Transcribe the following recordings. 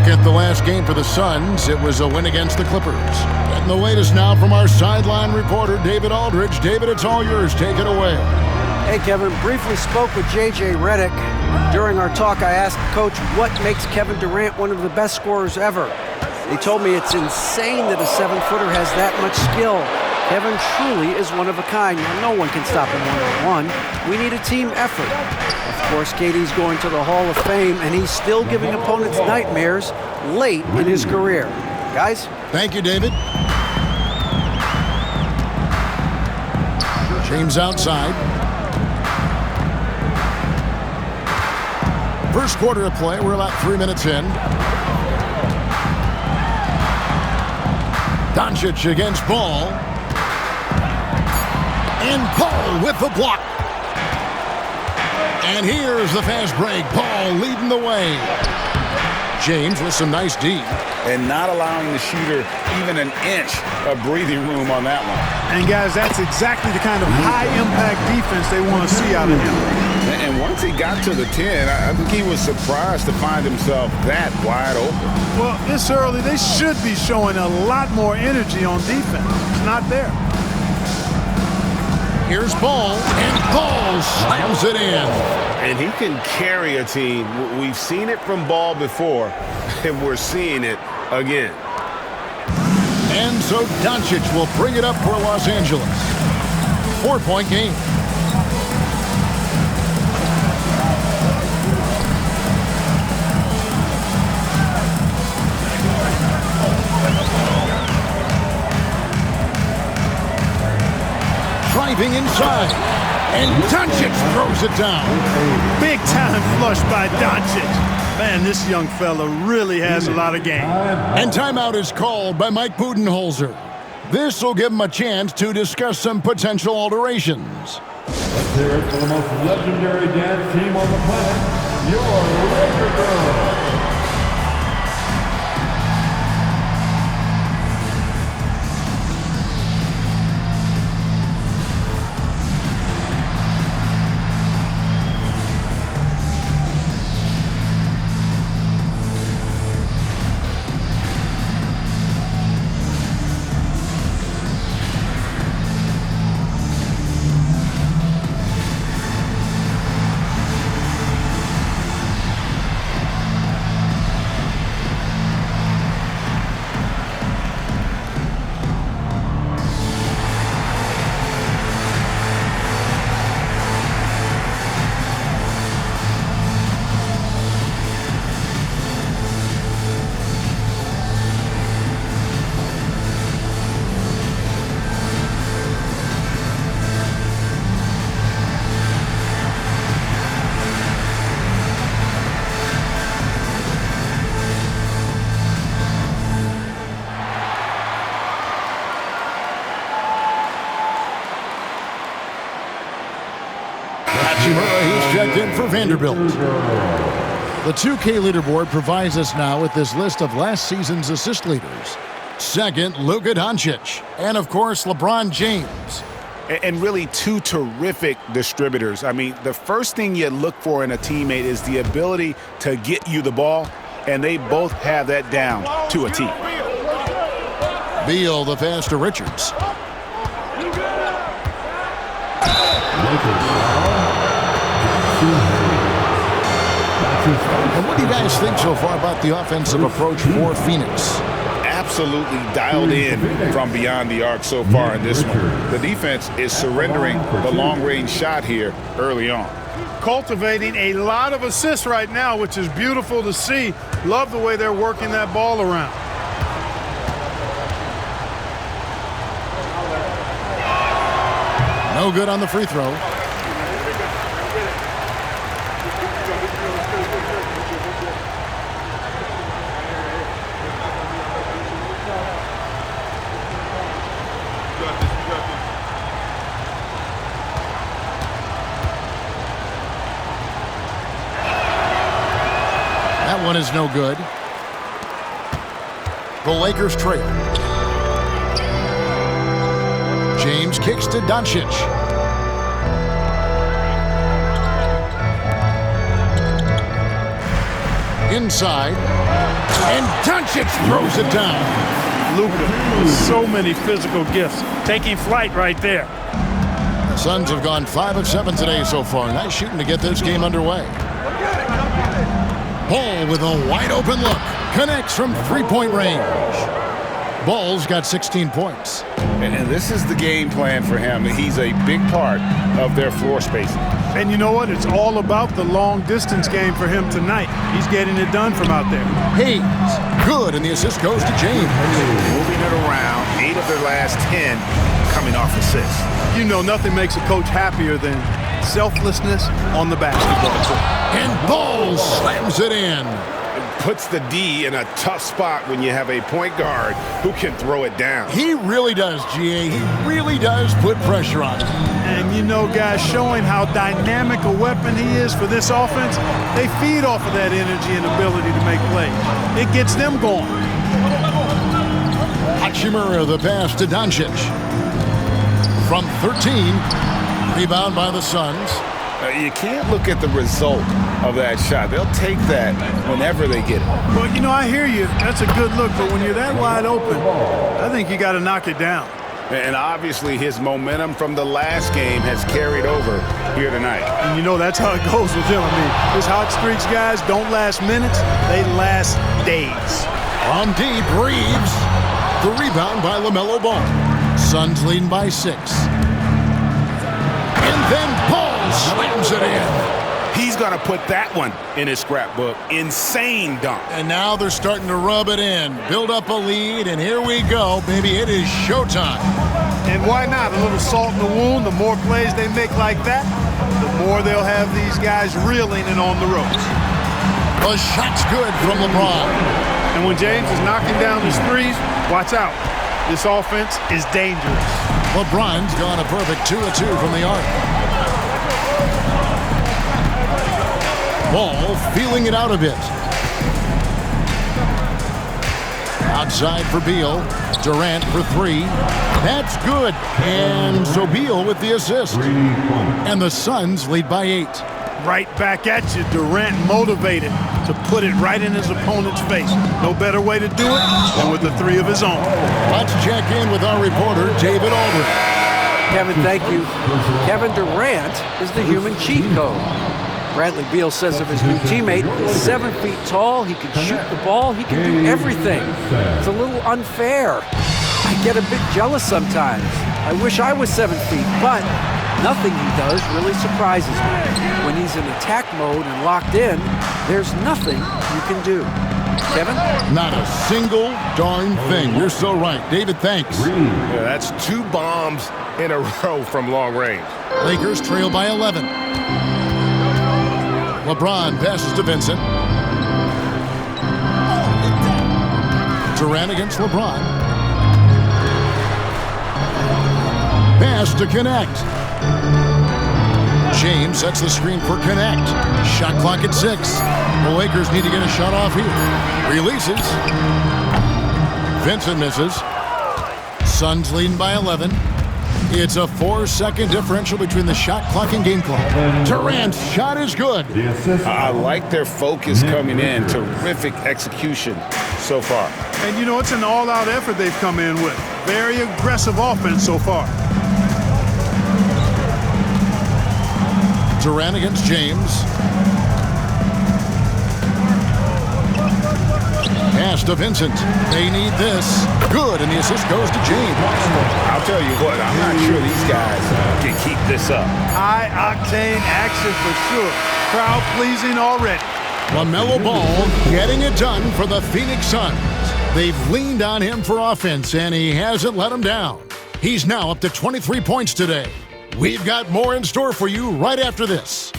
at the last game for the Suns, it was a win against the Clippers. And the latest now from our sideline reporter, David Aldridge. David, it's all yours. Take it away. Hey, Kevin. Briefly spoke with J.J. Redick. During our talk, I asked Coach what makes Kevin Durant one of the best scorers ever. He told me it's insane that a 7-footer has that much skill. Kevin truly is one of a kind. Now, no one can stop him one-on-one. We need a team effort. Of course, KD's going to the Hall of Fame, and he's still giving opponents nightmares late in his career. Guys? Thank you, David. James outside. First quarter of play. We're about 3 minutes in. Dončić against Ball. And Paul with the block. And here's the fast break. Paul leading the way. James with some nice D. And not allowing the shooter even an inch of breathing room on that one. And, guys, that's exactly the kind of high-impact defense they want to see out of him. And once he got to the 10, I think he was surprised to find himself that wide open. Well, this early, they should be showing a lot more energy on defense. It's not there. Here's Ball, and Ball slams it in. And he can carry a team. We've seen it from Ball before, and we're seeing it again. And so Dončić will bring it up for Los Angeles. 4-point game. Driving inside, and Dončić throws it down. Big time flush by Dončić. Man, this young fella really has a lot of game. And timeout is called by Mike Budenholzer. This will give him a chance to discuss some potential alterations. Let's hear it for the most legendary dance team on the planet, your Laker Girls. He's checked in for Vanderbilt. The 2K leaderboard provides us now with this list of last season's assist leaders. Second, Luka Dončić. And, of course, LeBron James. And really two terrific distributors. I mean, the first thing you look for in a teammate is the ability to get you the ball, and they both have that down to a T. Beal, the pass to Richards. And what do you guys think so far about the offensive approach for Phoenix? Absolutely dialed in from beyond the arc so far in this one. The defense is surrendering the long-range shot here early on. Cultivating a lot of assists right now, which is beautiful to see. Love the way they're working that ball around. No good on the free throw. That one is no good. The Lakers trail. James kicks to Dončić. Inside. And Dončić throws it down. Luka, so many physical gifts. Taking flight right there. The Suns have gone 5 of 7 today so far. Nice shooting to get this game underway. Ball with a wide open look. Connects from three-point range. Ball's got 16 points. And this is the game plan for him. He's a big part of their floor spacing. And you know what? It's all about the long-distance game for him tonight. He's getting it done from out there. Hayes, good, and the assist goes to James. Moving it around, 8 of their last 10 coming off assists. You know, nothing makes a coach happier than selflessness on the basketball court. And Ball slams it in. Puts the D in a tough spot when you have a point guard who can throw it down. He really does, GA. He really does put pressure on him. And you know, guys, showing how dynamic a weapon he is for this offense, they feed off of that energy and ability to make plays. It gets them going. Hachimura, the pass to Dončić. From 13, rebound by the Suns. You can't look at the result of that shot. They'll take that whenever they get it. Well, you know, I hear you. That's a good look, but when you're that wide open, I think you got to knock it down. And obviously his momentum from the last game has carried over here tonight. And you know, that's how it goes with him. I mean, his hot streaks, guys, don't last minutes. They last days. On deep, Reeves. The rebound by Lamelo Ball. Suns leading by 6. And then Ball slams it in. He's going to put that one in his scrapbook. Insane dunk. And now they're starting to rub it in. Build up a lead, and here we go, baby. It is showtime. And why not? A little salt in the wound. The more plays they make like that, the more they'll have these guys reeling and on the ropes. The shot's good from LeBron. And when James is knocking down his threes, watch out. This offense is dangerous. LeBron's gone a perfect 2 of 2 from the arc. Ball feeling it out a bit. Outside for Beal. Durant for 3. That's good. And so Beal with the assist. And the Suns lead by 8. Right back at you. Durant motivated to put it right in his opponent's face. No better way to do it than with the 3 of his own. Let's check in with our reporter, David Aldridge. Kevin, thank you. Kevin Durant is the human cheat code. Bradley Beal says of his new teammate, he's 7 feet tall, he can shoot the ball, he can do everything. It's a little unfair. I get a bit jealous sometimes. I wish I was 7 feet, but nothing he does really surprises me. When he's in attack mode and locked in, there's nothing you can do. Kevin? Not a single darn thing. You're so right. David, thanks. Yeah, that's 2 bombs in a row from long range. Lakers trail by 11. LeBron passes to Vincent. Durant against LeBron. Pass to Connect. James sets the screen for Connect. Shot clock at 6. The Lakers need to get a shot off here. Releases. Vincent misses. Suns leading by 11. It's a 4-second differential between the shot clock and game clock. Durant's shot is good. I like their focus coming in. Terrific execution so far. And you know, it's an all-out effort they've come in with. Very aggressive offense so far. Durant against James. Pass to Vincent. They need this. Good, and the assist goes to James. I'll tell you what, I'm not sure these guys can keep this up. High-octane action for sure. Crowd-pleasing already. Lamelo Ball getting it done for the Phoenix Suns. They've leaned on him for offense, and he hasn't let them down. He's now up to 23 points today. We've got more in store for you right after this.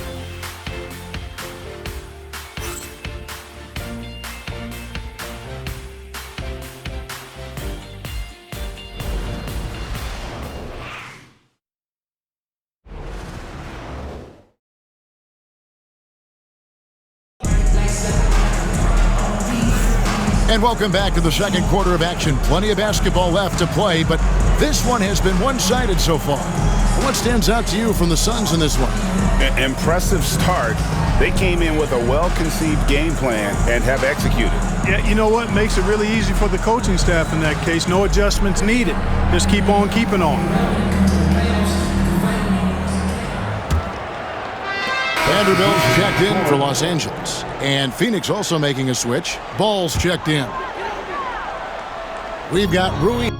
And welcome back to the second quarter of action. Plenty of basketball left to play, but this one has been one-sided so far. What stands out to you from the Suns in this one? Impressive start. They came in with a well-conceived game plan and have executed. Yeah, you know what? Makes it really easy for the coaching staff in that case. No adjustments needed. Just keep on keeping on. Vanderbilt's checked in for Los Angeles. And Phoenix also making a switch. Ball's checked in. We've got Rui.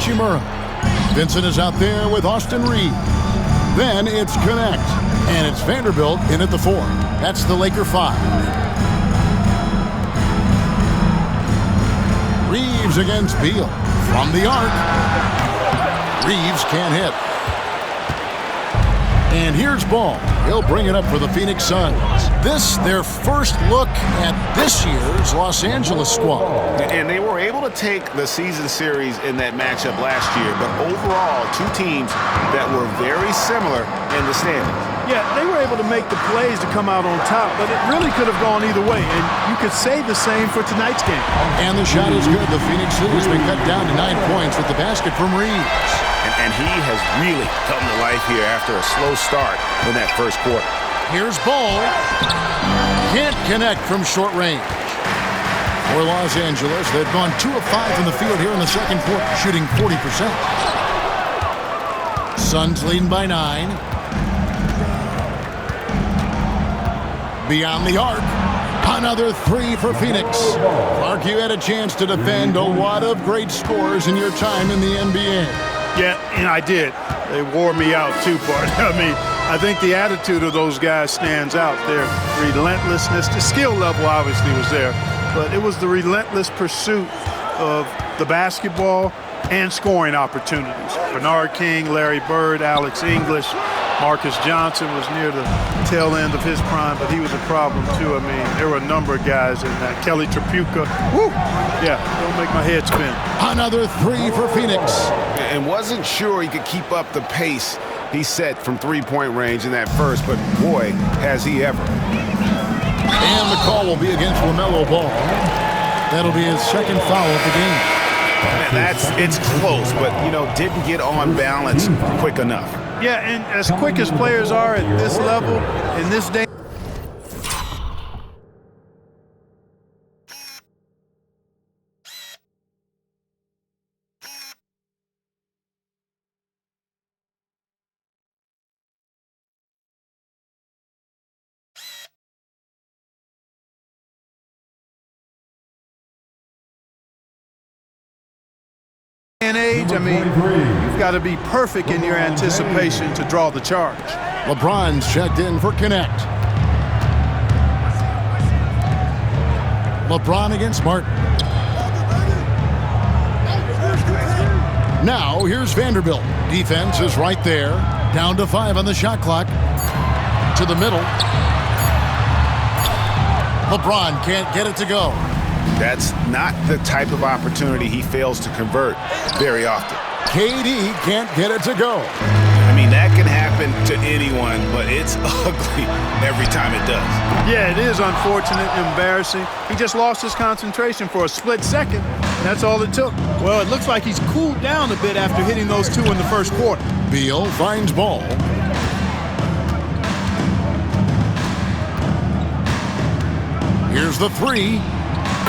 Hachimura. Vincent is out there with Austin Reed. Then it's Connect. And it's Vanderbilt in at the 4. That's the Laker 5. Reeves against Beal. From the arc. Reeves can't hit. And here's Ball. He'll bring it up for the Phoenix Suns. This, their first look at this year's Los Angeles squad. And they were able to take the season series in that matchup last year, but overall, two teams that were very similar in the standings. Yeah, they were able to make the plays to come out on top, but it really could have gone either way, and you could say the same for tonight's game. And the shot is good. The Phoenix lead has been cut down to 9 points with the basket from Reeves. And he has really come to life here after a slow start in that first quarter. Here's Ball. Can't connect from short range. For Los Angeles, they've gone 2 of 5 from the field here in the second quarter, shooting 40%. Suns leading by 9. Beyond the arc. Another 3 for Phoenix. Clark, you had a chance to defend a lot of great scores in your time in the NBA. Yeah, and I did. They wore me out too, partner. I mean, I think the attitude of those guys stands out. Their relentlessness, the skill level obviously was there, but it was the relentless pursuit of the basketball and scoring opportunities. Bernard King, Larry Bird, Alex English, Marcus Johnson was near the tail end of his prime, but he was a problem too. I mean, there were a number of guys in that. Kelly Tripucka, woo! Yeah, don't make my head spin. Another 3 for Phoenix. And wasn't sure he could keep up the pace he set from three-point range in that first, but boy, has he ever. And the call will be against Lamelo Ball. That'll be his second foul of the game. It's close, but, didn't get on balance quick enough. Yeah, and as quick as players are at this level, in this day, age, I mean, you've got to be perfect in your anticipation to draw the charge. LeBron's checked in for Connect. LeBron against Martin. Now, here's Vanderbilt. Defense is right there. Down to 5 on the shot clock. To the middle. LeBron can't get it to go. That's not the type of opportunity he fails to convert very often. KD can't get it to go. I mean, that can happen to anyone, but it's ugly every time it does. Yeah, it is unfortunate, embarrassing. He just lost his concentration for a split second, and that's all it took. Well, it looks like he's cooled down a bit after hitting those 2 in the first quarter. Beal finds Ball. Here's the 3.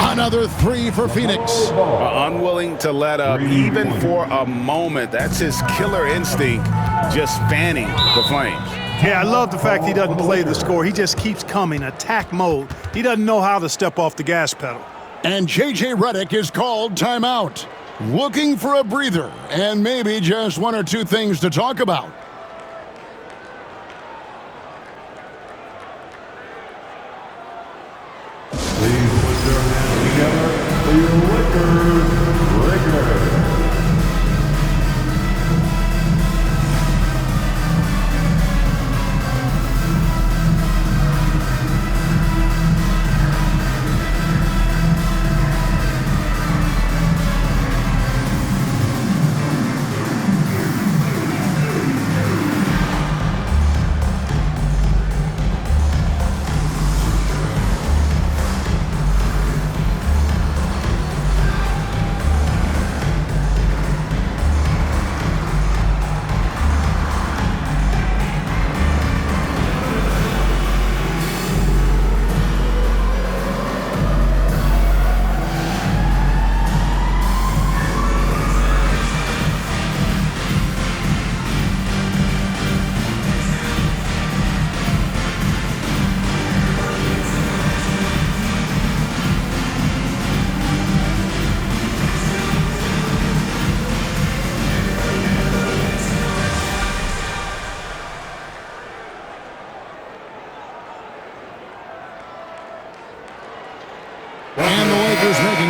Another 3 for Phoenix. Unwilling to let up even for a moment. That's his killer instinct, just fanning the flames. Yeah, I love the fact he doesn't play the score. He just keeps coming, attack mode. He doesn't know how to step off the gas pedal. And J.J. Redick is called timeout. Looking for a breather and maybe just 1 or 2 things to talk about. Please put your hands together for your Lakers breaker.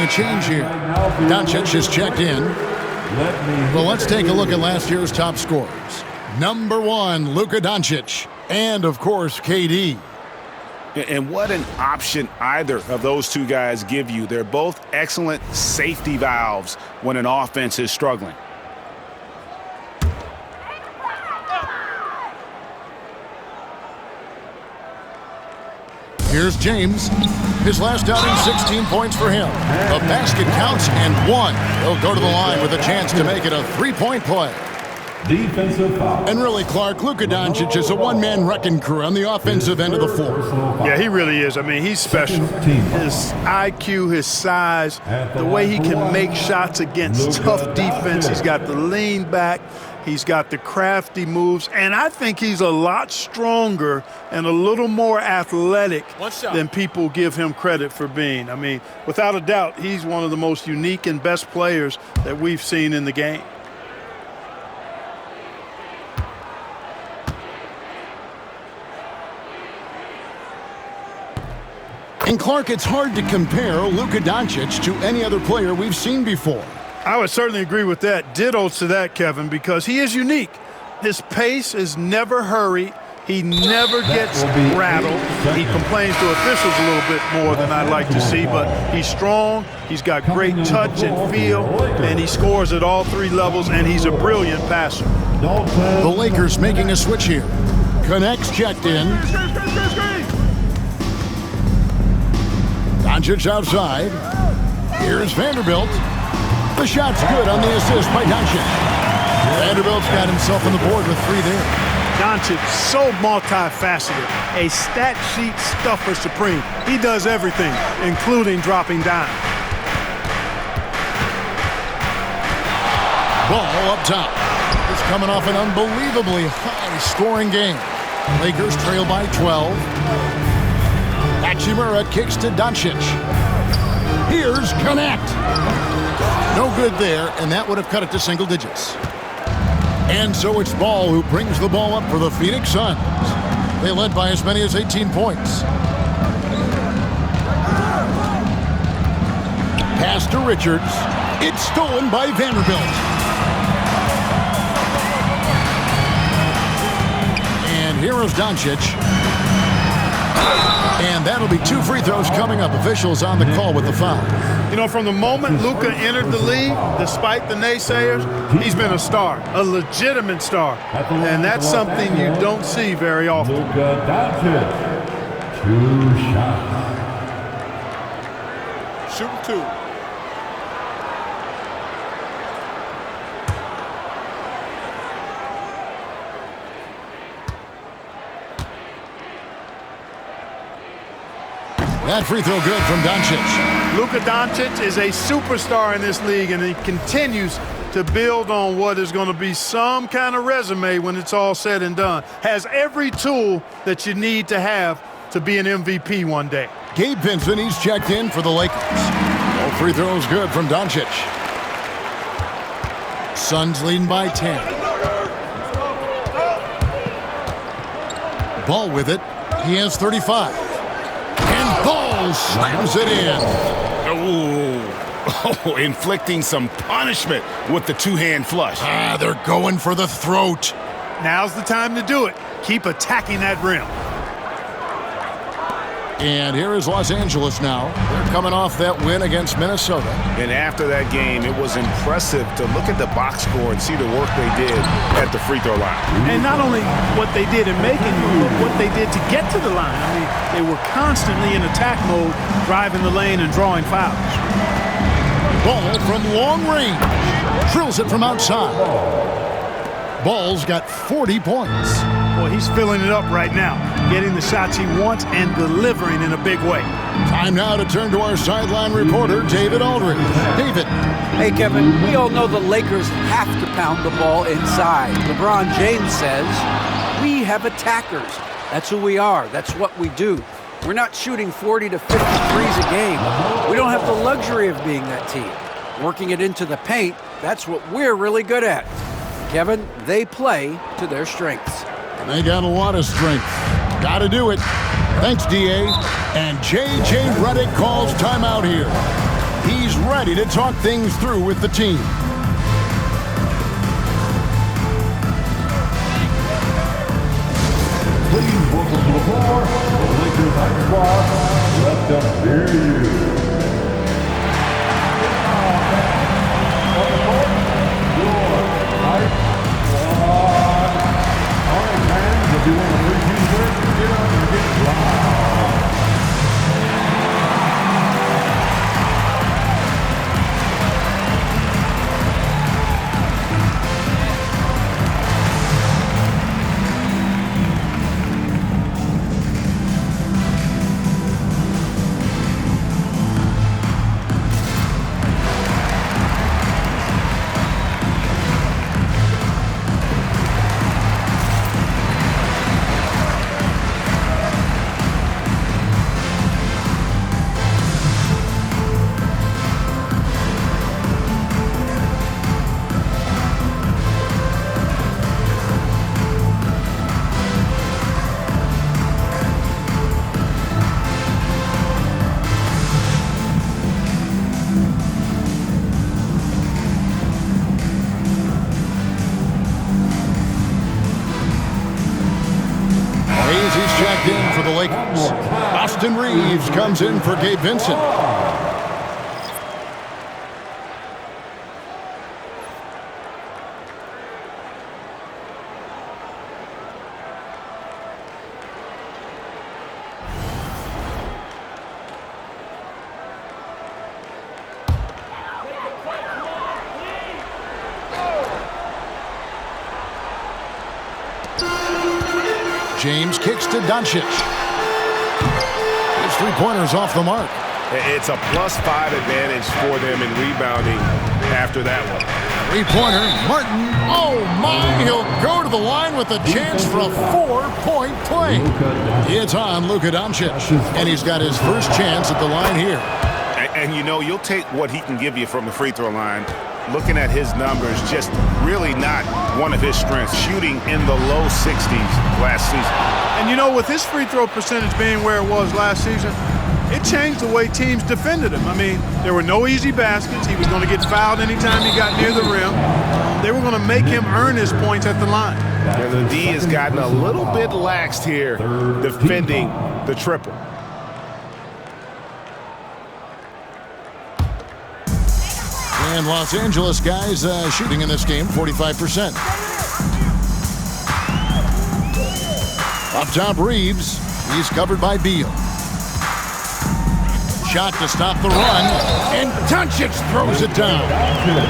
change here. Dončić is checked in. Well, let's take a look at last year's top scorers. Number 1, Luka Dončić. And, of course, KD. And what an option either of those two guys give you. They're both excellent safety valves when an offense is struggling. Here's James. His last outing, 16 points for him. The basket counts and 1. He'll go to the line with a chance to make it a 3-point play. Defensive foul. And really, Clark, Luka Dončić is a one-man wrecking crew on the offensive end of the floor. Yeah, he really is. I mean, he's special. His IQ, his size, the way he can make shots against tough defense. He's got the lean back. He's got the crafty moves, and I think he's a lot stronger and a little more athletic than people give him credit for being. I mean, without a doubt, he's one of the most unique and best players that we've seen in the game. And Clark, it's hard to compare Luka Dončić to any other player we've seen before. I would certainly agree with that. Ditto to that, Kevin, because he is unique. His pace is never hurried. He never gets rattled. He complains to officials a little bit more than I'd like to see, but he's strong. He's got great touch and feel, and he scores at all 3 levels, and he's a brilliant passer. The Lakers making a switch here. Connects checked in. Dončić outside. Here's Vanderbilt. The shot's good on the assist by Dončić. Vanderbilt's got himself on the board with 3 there. Dončić, so multifaceted, a stat sheet stuffer supreme. He does everything, including dropping dimes. Ball up top. It's coming off an unbelievably high-scoring game. Lakers trail by 12. Hachimura kicks to Dončić. Here's Connect. No good there, and that would have cut it to single digits. And so it's Ball who brings the ball up for the Phoenix Suns. They led by as many as 18 points. Pass to Richards. It's stolen by Vanderbilt. And here is Dončić. And that'll be 2 free throws coming up. Officials on the call with the foul. You know, from the moment Luka entered the league, despite the naysayers, he's been a star, a legitimate star. And that's something you don't see very often. Luka Dončić, 2 shots. Shooting 2. That free throw good from Dončić. Luka Dončić is a superstar in this league, and he continues to build on what is going to be some kind of resume when it's all said and done. Has every tool that you need to have to be an MVP one day. Gabe Vincent, he's checked in for the Lakers. All free throws good from Dončić. Suns leading by 10. Ball with it. He has 35. And Ball slams it in. Oh, inflicting some punishment with the 2-hand flush. They're going for the throat. Now's the time to do it. Keep attacking that rim. And here is Los Angeles now. They're coming off that win against Minnesota. And after that game, it was impressive to look at the box score and see the work they did at the free throw line. And not only what they did in making them, but what they did to get to the line. I mean, they were constantly in attack mode, driving the lane and drawing fouls. Ball from long range. Drills it from outside. Ball's got 40 points. Well, he's filling it up right now, getting the shots he wants and delivering in a big way. Time now to turn to our sideline reporter, David Aldridge. David. Hey, Kevin, we all know the Lakers have to pound the ball inside. LeBron James says, we have attackers. That's who we are. That's what we do. We're not shooting 40 to 50 threes a game. We don't have the luxury of being that team. Working it into the paint, that's what we're really good at. Kevin, they play to their strengths. They got a lot of strength. Got to do it. Thanks, D.A. And J.J. Redick calls timeout here. He's ready to talk things through with the team. Please welcome to the floor, the Lakers high squad. Let them hear you. On the court, your high squad. All right, fans, if you want to hear these words, get up and get loud. He's checked in for the Lakers. Austin Reeves comes in for Gabe Vincent. James kicks to Dončić. His three-pointer's off the mark. It's a +5 advantage for them in rebounding after that one. Three-pointer, Martin. Oh, my. He'll go to the line with a chance for a 4-point play. It's on Luka Dončić, and he's got his first chance at the line here. And you know, you'll take what he can give you from the free throw line. Looking at his numbers, just really not one of his strengths. Shooting in the low 60s last season. And you know, with his free throw percentage being where it was last season, it changed the way teams defended him. I mean, there were no easy baskets. He was going to get fouled anytime he got near the rim. They were going to make him earn his points at the line. And the D has gotten a little bit laxed here defending the triple. And Los Angeles guys shooting in this game 45%. Up top, Reeves. He's covered by Beal. Shot to stop the run, and Dončić throws it down.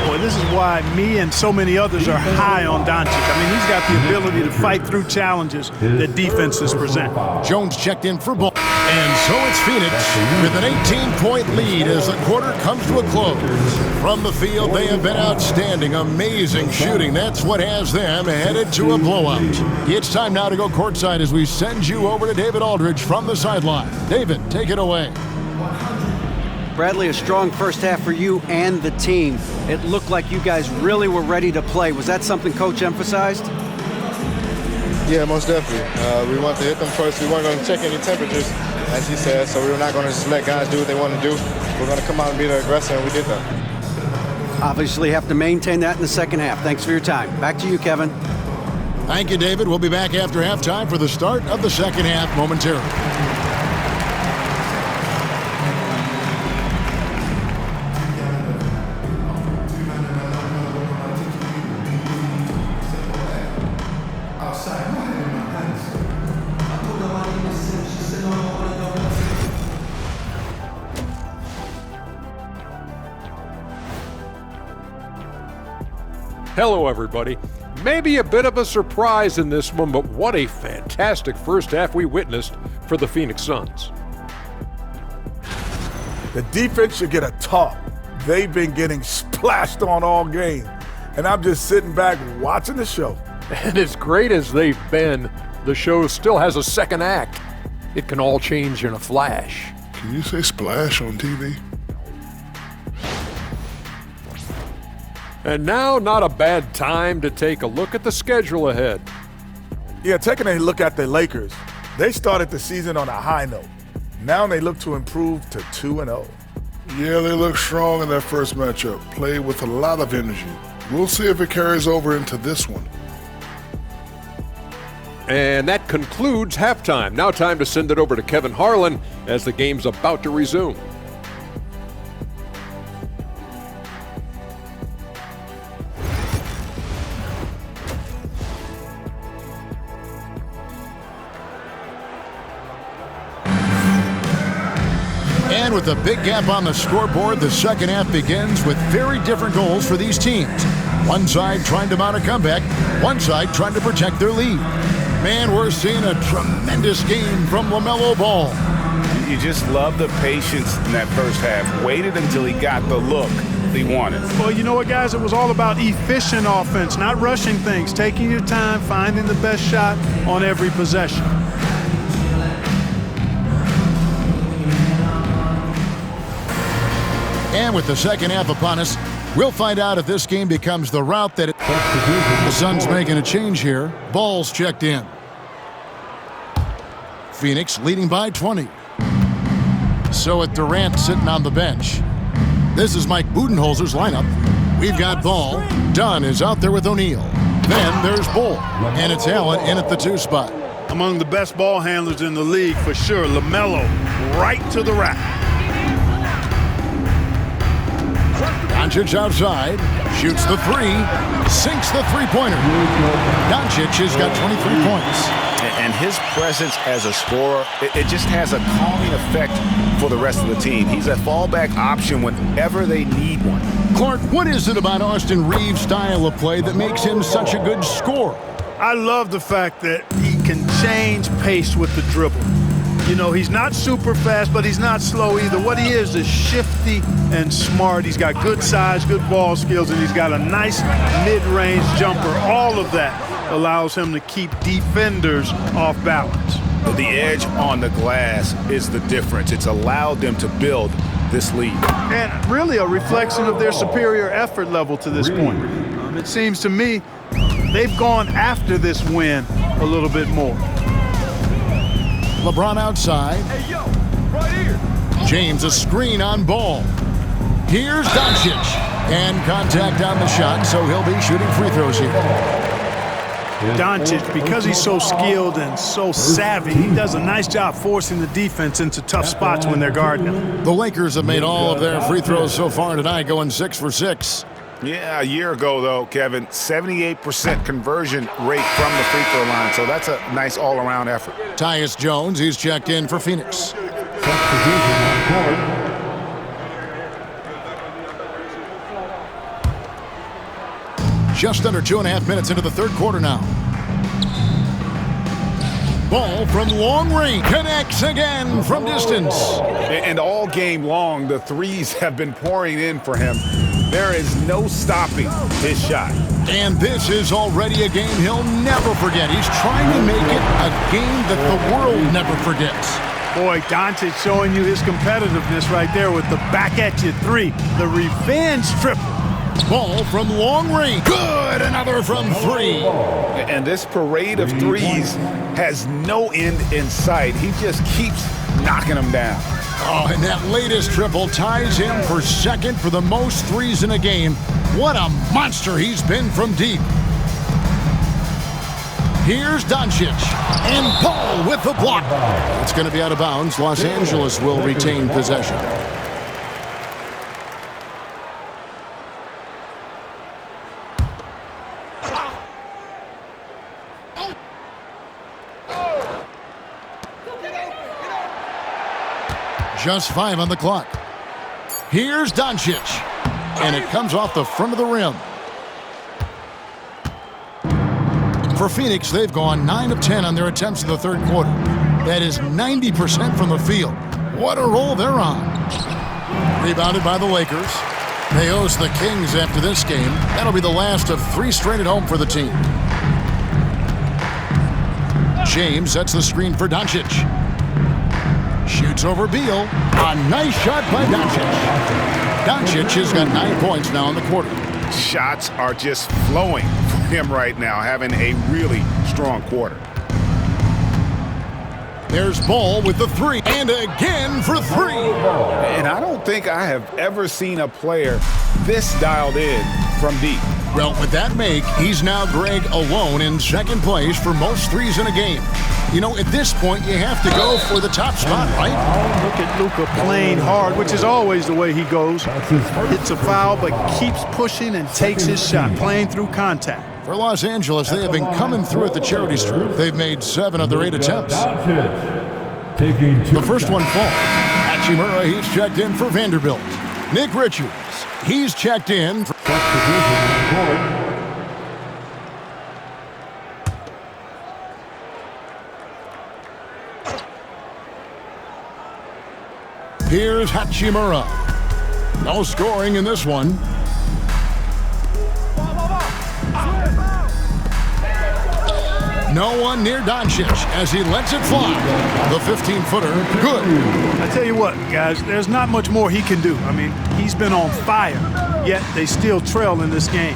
Boy, this is why me and so many others are high on Dončić. I mean, he's got the ability to fight through challenges that defenses present. Jones checked in for ball. And so it's Phoenix with an 18-point lead as the quarter comes to a close. From the field, they have been outstanding, amazing shooting. That's what has them headed to a blowout. It's time now to go courtside as we send you over to David Aldridge from the sideline. David, take it away. Bradley, a strong first half for you and the team. It looked like you guys really were ready to play. Was that something Coach emphasized? Yeah, most definitely. We wanted to hit them first. We weren't going to check any temperatures, as he said, so we were not going to just let guys do what they want to do. We're going to come out and be the aggressor, and we did that. Obviously have to maintain that in the second half. Thanks for your time. Back to you, Kevin. Thank you, David. We'll be back after halftime for the start of the second half momentarily. Hello, everybody. Maybe a bit of a surprise in this one, but what a fantastic first half we witnessed for the Phoenix Suns. The defense should get a talk. They've been getting splashed on all game, and I'm just sitting back watching the show. And as great as they've been, the show still has a second act. It can all change in a flash. Can you say splash on TV? And now, not a bad time to take a look at the schedule ahead. Yeah, taking a look at the Lakers, they started the season on a high note. Now they look to improve to 2-0. Yeah, they look strong in that first matchup. Played with a lot of energy. We'll see if it carries over into this one. And that concludes halftime. Now time to send it over to Kevin Harlan as the game's about to resume. And with a big gap on the scoreboard, the second half begins with very different goals for these teams. One side trying to mount a comeback, one side trying to protect their lead. Man, we're seeing a tremendous game from Lamelo Ball. You just love the patience in that first half. Waited until he got the look he wanted. Well, you know what, guys? It was all about efficient offense, not rushing things, taking your time, finding the best shot on every possession. And with the second half upon us, we'll find out if this game becomes the route that the Suns making a change here. Ball's checked in. Phoenix leading by 20. So with Durant sitting on the bench. This is Mike Budenholzer's lineup. We've got Ball. Dunn is out there with O'Neal. Then there's Bull. And it's Allen in at the 2 spot. Among the best ball handlers in the league for sure. Lamelo right to the rack. Dončić outside, shoots the 3, sinks the three-pointer. Dončić has got 23 points. And his presence as a scorer, it just has a calming effect for the rest of the team. He's a fallback option whenever they need one. Clark, what is it about Austin Reeves' style of play that makes him such a good scorer? I love the fact that he can change pace with the dribble. You know, he's not super fast, but he's not slow either. What he is shifty and smart. He's got good size, good ball skills, and he's got a nice mid-range jumper. All of that allows him to keep defenders off balance. The edge on the glass is the difference. It's allowed them to build this lead. And really a reflection of their superior effort level to this point. It seems to me they've gone after this win a little bit more. LeBron outside. Hey, yo, right here. James a screen on Ball. Here's Dončić. And contact on the shot, so he'll be shooting free throws here. Dončić, because he's so skilled and so savvy, he does a nice job forcing the defense into tough spots when they're guarding him. The Lakers have made all of their free throws so far tonight, going 6 for 6. Yeah, a year ago, though, Kevin, 78% conversion rate from the free throw line, so that's a nice all-around effort. Tyus Jones, he's checked in for Phoenix. Just under 2.5 minutes into the third quarter now. Ball from long range, connects again from distance. And all game long, the threes have been pouring in for him. There is no stopping his shot. And this is already a game he'll never forget. He's trying to make it a game that the world never forgets. Boy, Dončić showing you his competitiveness right there with the back-at-you 3, the revenge triple. Ball from long range. Good, another from 3. And this parade of threes has no end in sight. He just keeps knocking them down. Oh, and that latest triple ties him for second for the most threes in a game. What a monster he's been from deep. Here's Dončić, and Ball with the block. It's going to be out of bounds. Los Angeles will retain possession. Just 5 on the clock. Here's Dončić, and it comes off the front of the rim. For Phoenix, they've gone 9 of 10 on their attempts in the third quarter. That is 90% from the field. What a roll they're on. Rebounded by the Lakers. They host the Kings after this game. That'll be the last of 3 straight at home for the team. James sets the screen for Dončić. Shoots over Beal. A nice shot by Dončić. Dončić has got 9 points now in the quarter. Shots are just flowing for him right now, having a really strong quarter. There's Ball with the three, and again for three. And I don't think I have ever seen a player this dialed in from deep. Well, with that make, he's now Greg alone in second place for most threes in a game. You know, at this point, you have to go for the top spot, right? Look at Luka playing hard, which is always the way he goes. Hits a foul, but keeps pushing and takes his shot, playing through contact. For Los Angeles, they have been coming through at the charity stripe. They've made 7 of their 8 attempts. The first one falls. Hachimura, he's checked in for Vanderbilt. Nick Richards, he's checked in for... Here's Hachimura. No scoring in this one. No one near Dončić as he lets it fly. The 15-footer, good. I tell you what, guys, there's not much more he can do. I mean, he's been on fire, yet they still trail in this game.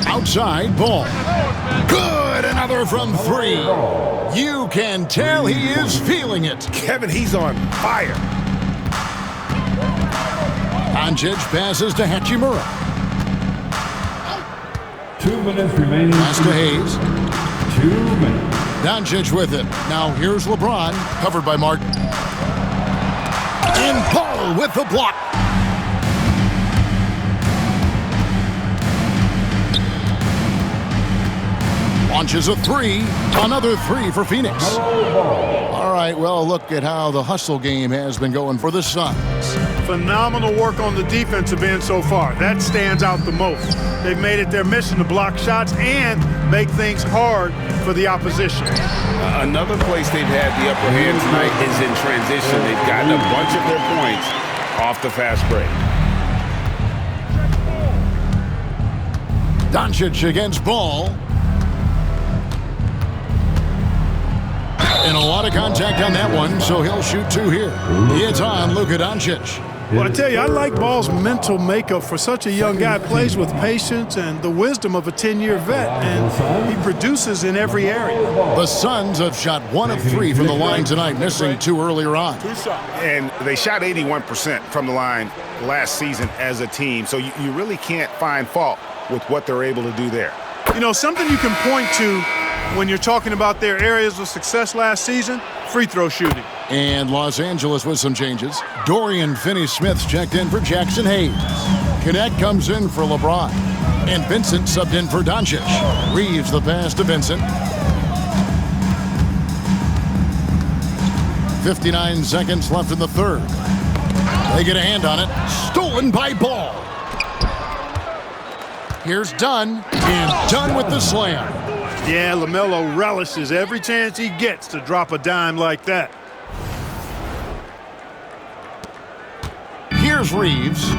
Outside, Ball. Good, another from 3. You can tell he is feeling it. Kevin, he's on fire. Dončić passes to Hachimura. 2 minutes remaining. Pass to Hayes. 2 minutes. Dončić with it. Now here's LeBron, covered by Martin. And Paul with the block. Launches a 3. Another 3 for Phoenix. All right, well, look at how the hustle game has been going for the Suns. Phenomenal work on the defensive end so far. That stands out the most. They've made it their mission to block shots and make things hard for the opposition. Another place they've had the upper hand tonight is in transition. They've gotten a bunch of their points off the fast break. Dončić against Ball. And a lot of contact on that one, so he'll shoot 2 here. It's on Luka Dončić. Well, I tell you, I like Ball's mental makeup for such a young guy. Plays with patience and the wisdom of a 10-year vet, and he produces in every area. The Suns have shot 1 of 3 from the line tonight, missing 2 earlier on. And they shot 81% from the line last season as a team, so you really can't find fault with what they're able to do there. You know, something you can point to when you're talking about their areas of success last season, free throw shooting. And Los Angeles with some changes. Dorian Finney-Smith's checked in for Jackson Hayes. Connect comes in for LeBron. And Vincent subbed in for Dončić. Reeves the pass to Vincent. 59 seconds left in the third. They get a hand on it. Stolen by Ball. Here's Dunn. And Dunn with the slam. Yeah, Lamelo relishes every chance he gets to drop a dime like that. Here's Reeves.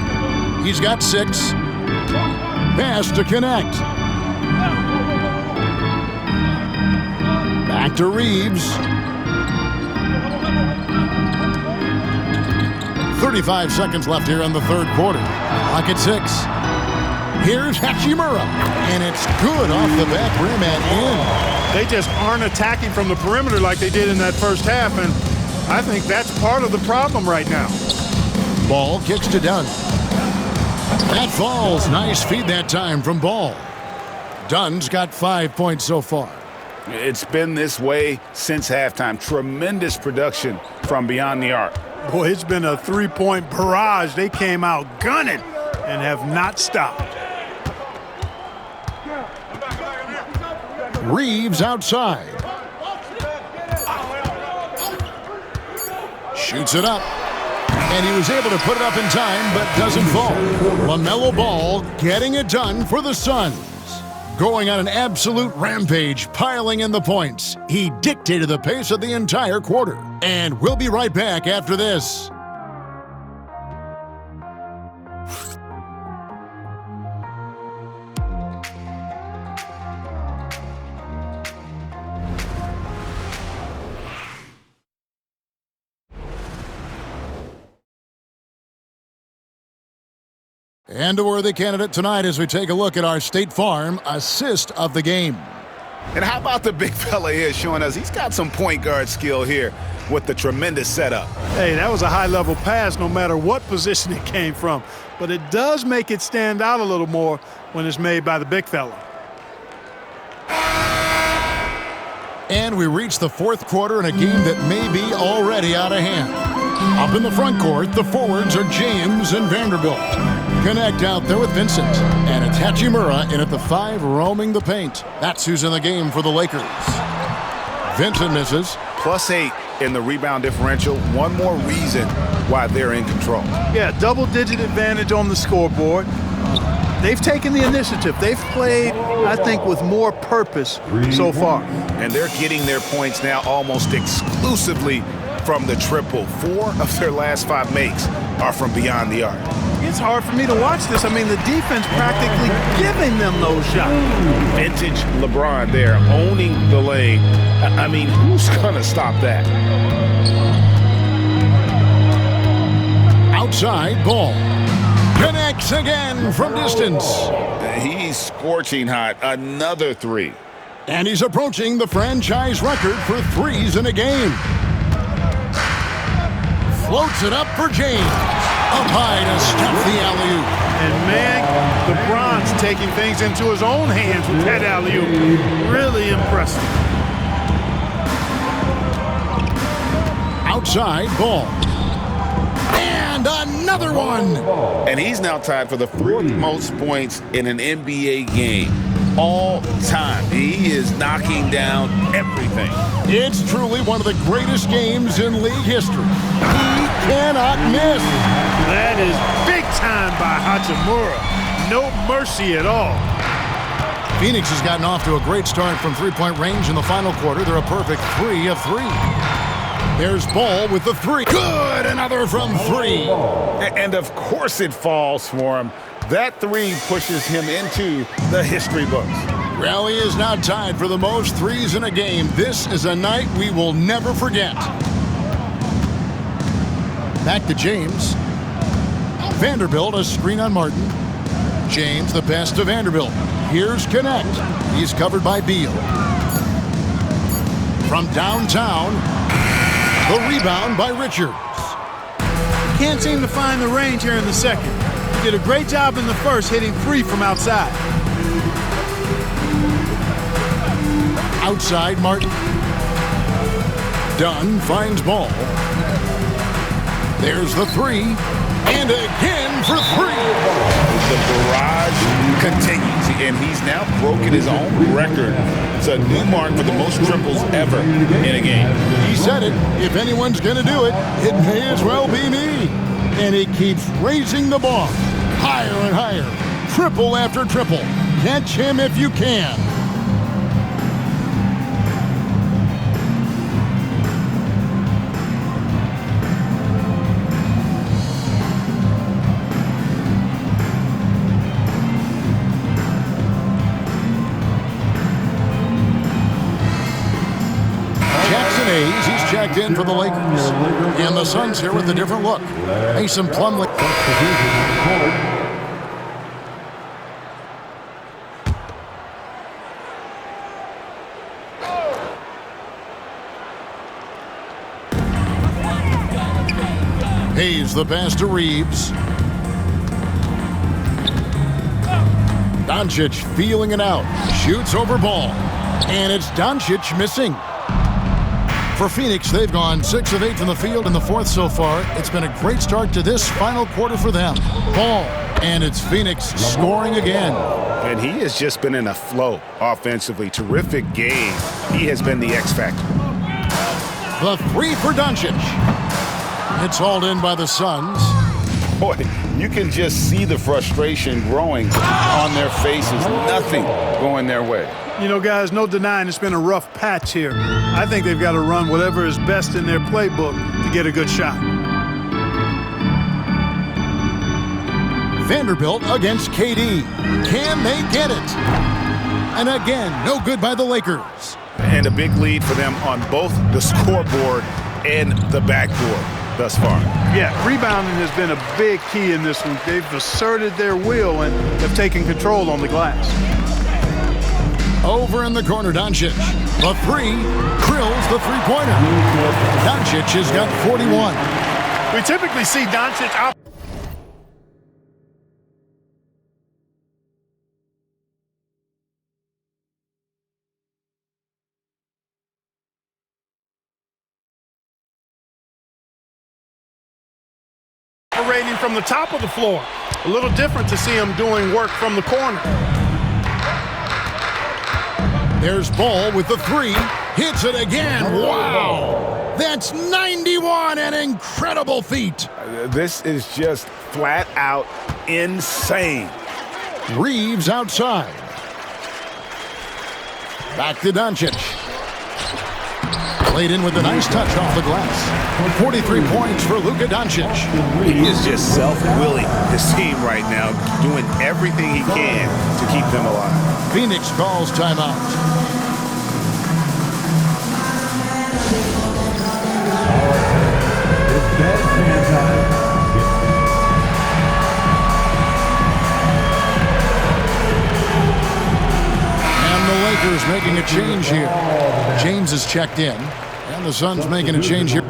He's got 6. Pass to Connect. Back to Reeves. 35 seconds left here in the third quarter. Clock at 6. Here's Hachimura, and it's good off the back rim and in. They just aren't attacking from the perimeter like they did in that first half, and I think that's part of the problem right now. Ball kicks to Dunn. That falls. Nice feed that time from Ball. Dunn's got 5 points so far. It's been this way since halftime. Tremendous production from beyond the arc. Boy, it's been a three-point barrage. They came out gunning and have not stopped. Reeves outside. Shoots it up. And he was able to put it up in time, but doesn't fall. LaMelo Ball getting it done for the Suns. Going on an absolute rampage, piling in the points. He dictated the pace of the entire quarter. And we'll be right back after this. And a worthy candidate tonight as we take a look at our State Farm assist of the game. And how about the big fella here showing us he's got some point guard skill here with the tremendous setup. Hey, that was a high-level pass no matter what position it came from. But it does make it stand out a little more when it's made by the big fella. And we reach the fourth quarter in a game that may be already out of hand. Up in the front court, the forwards are James and Vanderbilt. Connect out there with Vincent. And it's Hachimura in at the 5, roaming the paint. That's who's in the game for the Lakers. Vincent misses. +8 in the rebound differential. One more reason why they're in control. Yeah, double-digit advantage on the scoreboard. They've taken the initiative. They've played, I think, with more purpose so far. And they're getting their points now almost exclusively from the triple. 4 of their last 5 makes are from beyond the arc. It's hard for me to watch this. I mean, the defense practically giving them those shots. Vintage LeBron there, owning the lane. I mean, who's going to stop that? Outside ball. Connects again from distance. He's scorching hot. Another 3. And he's approaching the franchise record for 3s in a game. Floats it up for James. Up high to stuff the alley-oop. And man, LeBron's taking things into his own hands with that alley-oop. Really impressive. Outside ball. And another one. And he's now tied for the 4th most points in an NBA game all time. He is knocking down everything. It's truly one of the greatest games in league history. He cannot miss. That is big time by Hachimura. No mercy at all. Phoenix has gotten off to a great start from three-point range in the final quarter. They're a perfect 3 of 3. There's Ball with the 3. Good! Another from 3. And of course it falls for him. That 3 pushes him into the history books. Rally is now tied for the most 3s in a game. This is a night we will never forget. Back to James. Vanderbilt, a screen on Martin. James, the pass to Vanderbilt. Here's Connect. He's covered by Beal. From downtown, the rebound by Richards. Can't seem to find the range here in the second. Did a great job in the first, hitting 3 from outside. Outside Martin. Dunn finds Ball. There's the 3. And again for 3. The barrage continues, and he's now broken his own record. It's a new mark for the most triples ever in a game. He said it. If anyone's going to do it, it may as well be me. And he keeps raising the bar. Higher and higher. Triple after triple. Catch him if you can. He's checked in for the Lakers. And the Suns here with a different look. Mason Plumlee. Hayes the pass to Reeves. Dončić feeling it out. Shoots over Ball. And it's Dončić missing. For Phoenix, they've gone 6 of 8 from the field in the fourth so far. It's been a great start to this final quarter for them. Ball, and it's Phoenix scoring again. And he has just been in a flow offensively. Terrific game. He has been the X factor. The 3 for Dončić. It's hauled in by the Suns. Boy, you can just see the frustration growing on their faces. Nothing going their way. You know, guys, no denying it's been a rough patch here. I think they've got to run whatever is best in their playbook to get a good shot. Vanderbilt against KD. Can they get it? And again, no good by the Lakers. And a big lead for them on both the scoreboard and the backboard thus far. Yeah, rebounding has been a big key in this one. They've asserted their will and have taken control on the glass. Over in the corner, Dončić. The three, drills the three-pointer. Dončić has got 41. We typically see Dončić out. Operating from the top of the floor. A little different to see him doing work from the corner. There's Ball with the three. Hits it again. Wow! That's 91, an incredible feat. This is just flat out insane. Reeves outside. Back to Dončić. Played in with a nice touch off the glass. 43 points for Luka Dončić. He is just self-willing, his team right now, doing everything he can to keep them alive. Phoenix calls timeout. It's dead man time. And the Lakers making a change here. James is checked in, and the Suns making a change here.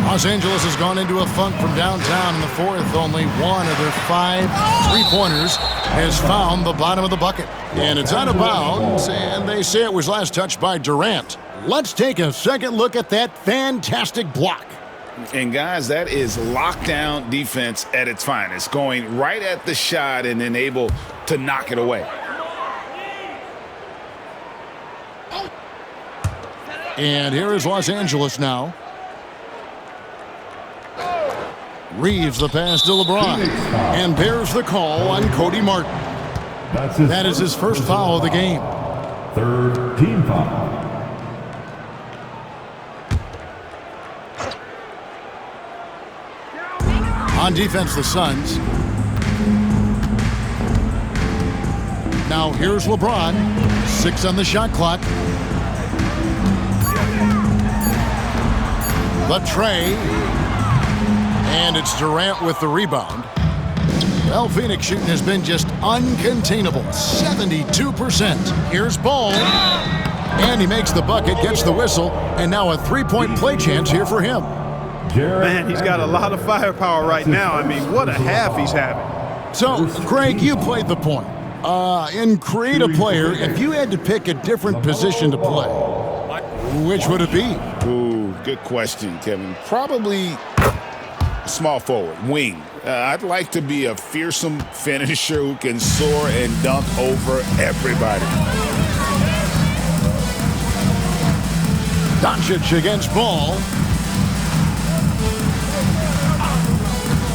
Los Angeles has gone into a funk from downtown in the fourth. Only one of their 5 3-pointers has found the bottom of the bucket. And it's out of bounds, and they say it was last touched by Durant. Let's take a second look at that fantastic block. And guys, that is lockdown defense at its finest, going right at the shot and then able to knock it away. And here is Los Angeles now. Reeves the pass to LeBron and bears the call on Cody Martin. That is his first foul of the game. Third team foul. On defense, the Suns. Now here's LeBron. 6 on the shot clock. The tray. And it's Durant with the rebound. Well, Phoenix shooting has been just uncontainable. 72%. Here's Ball. And he makes the bucket, gets the whistle, and now a 3-point play chance here for him. Man, he's got a lot of firepower right now. I mean, what a half he's having. So, Craig, you played the point. In creative player, if you had to pick a different position to play, which would it be? Ooh, good question, Kevin. Probably small forward, wing. I'd like to be a fearsome finisher who can soar and dunk over everybody. Dončić against Ball.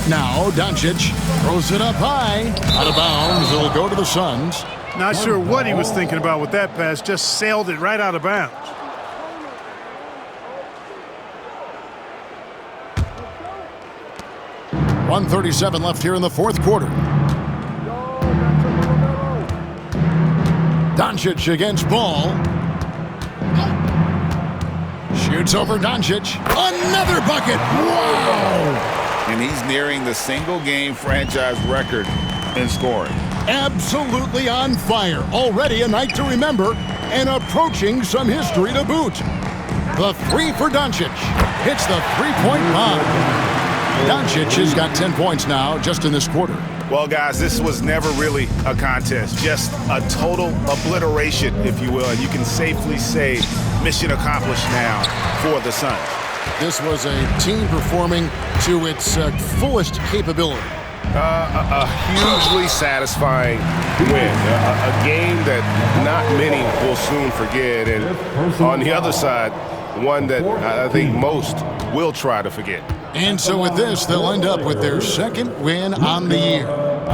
Now Dončić throws it up high. Out of bounds. It'll go to the Suns. Not sure what he was thinking about with that pass. Just sailed it right out of bounds. .137 left here in the fourth quarter. Dončić against Ball. Shoots over Dončić. Another bucket. Wow! And he's nearing the single-game franchise record in scoring. Absolutely on fire. Already a night to remember and approaching some history to boot. The three for Dončić. Hits the three-point bomb. Dončić has got 10 points now just in this quarter. Well, guys, this was never really a contest. Just a total obliteration, if you will. And you can safely say mission accomplished now for the Suns. This was a team performing to its fullest capability. A hugely satisfying win. A game that not many will soon forget. And on the other side, one that I think most will try to forget. And so with this, they'll end up with their second win on the year.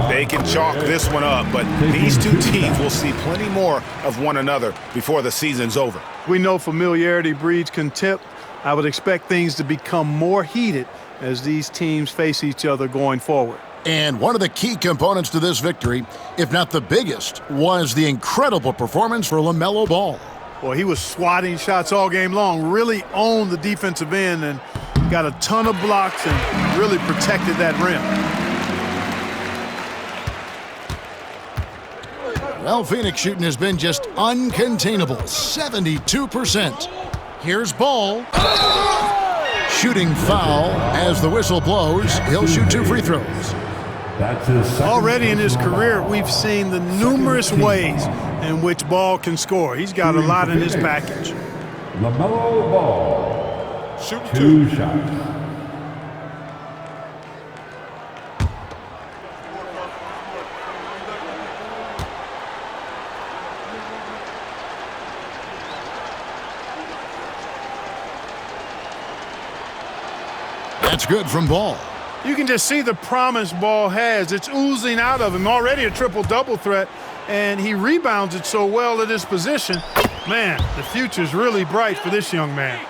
They can chalk this one up, but these two teams will see plenty more of one another before the season's over. We know familiarity breeds contempt. I would expect things to become more heated as these teams face each other going forward. And one of the key components to this victory, if not the biggest, was the incredible performance for Lamelo Ball. Well, he was swatting shots all game long, really owned the defensive end, and got a ton of blocks and really protected that rim. Well, Phoenix shooting has been just uncontainable, 72%. Here's Ball. Shooting foul as the whistle blows. He'll shoot 2 free throws. That's his second. Already in his career, we've seen the numerous ways in which Ball can score. He's got a lot in his package. Lamelo Ball. Shoot 2 shots. That's good from Ball. You can just see the promise Ball has. It's oozing out of him. Already a triple-double threat, and he rebounds it so well at his position. Man, the future's really bright for this young man.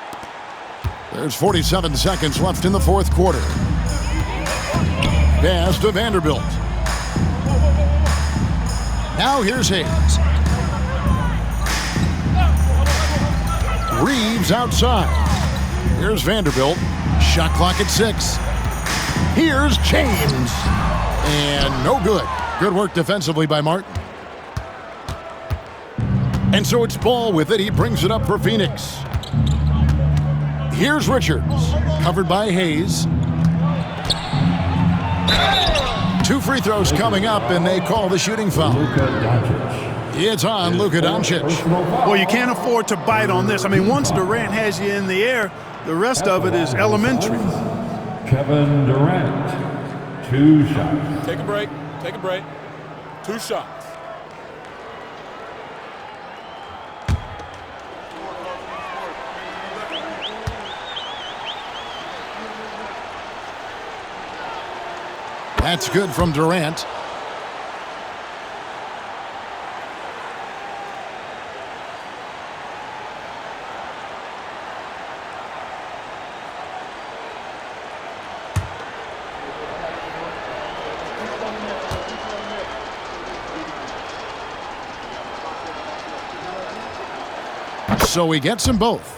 There's 47 seconds left in the fourth quarter. Pass to Vanderbilt. Now here's Hayes. Reeves outside. Here's Vanderbilt. Shot clock at 6. Here's James. And no good. Good work defensively by Martin. And so it's Ball with it. He brings it up for Phoenix. Here's Richards. Covered by Hayes. 2 free throws coming up, and they call the shooting foul. Luka Dončić. It's on Luka Dončić. Well, you can't afford to bite on this. I mean, once Durant has you in the air, the rest of it is elementary. Kevin Durant. 2 shots. Take a break. Take a break. 2 shots. That's good from Durant. So he gets them both.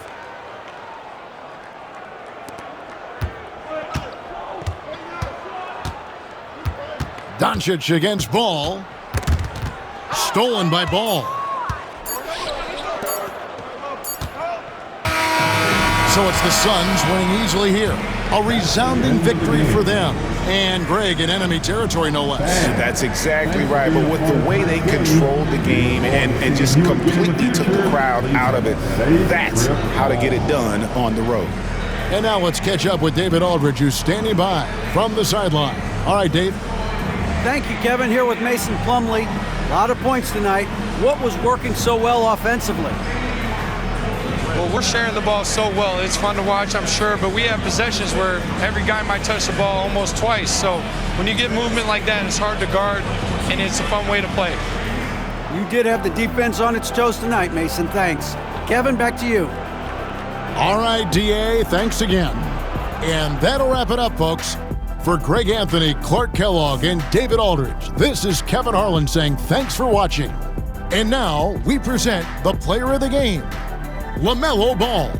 Dončić against Ball. Stolen by Ball. So it's the Suns winning easily here. A resounding victory for them. And Greg in enemy territory, no less. That's exactly right. But with the way they controlled the game and just completely took the crowd out of it, that's how to get it done on the road. And now let's catch up with David Aldridge, who's standing by from the sideline. All right, Dave. Thank you, Kevin. Here with Mason Plumlee. A lot of points tonight. What was working so well offensively? Well, we're sharing the ball so well. It's fun to watch, I'm sure, but we have possessions where every guy might touch the ball almost twice. So when you get movement like that, it's hard to guard, and it's a fun way to play. You did have the defense on its toes tonight, Mason. Thanks. Kevin, back to you. All right, DA, thanks again. And that'll wrap it up, folks. For Greg Anthony, Clark Kellogg, and David Aldridge, this is Kevin Harlan saying thanks for watching. And now we present the player of the game, Lamelo Ball.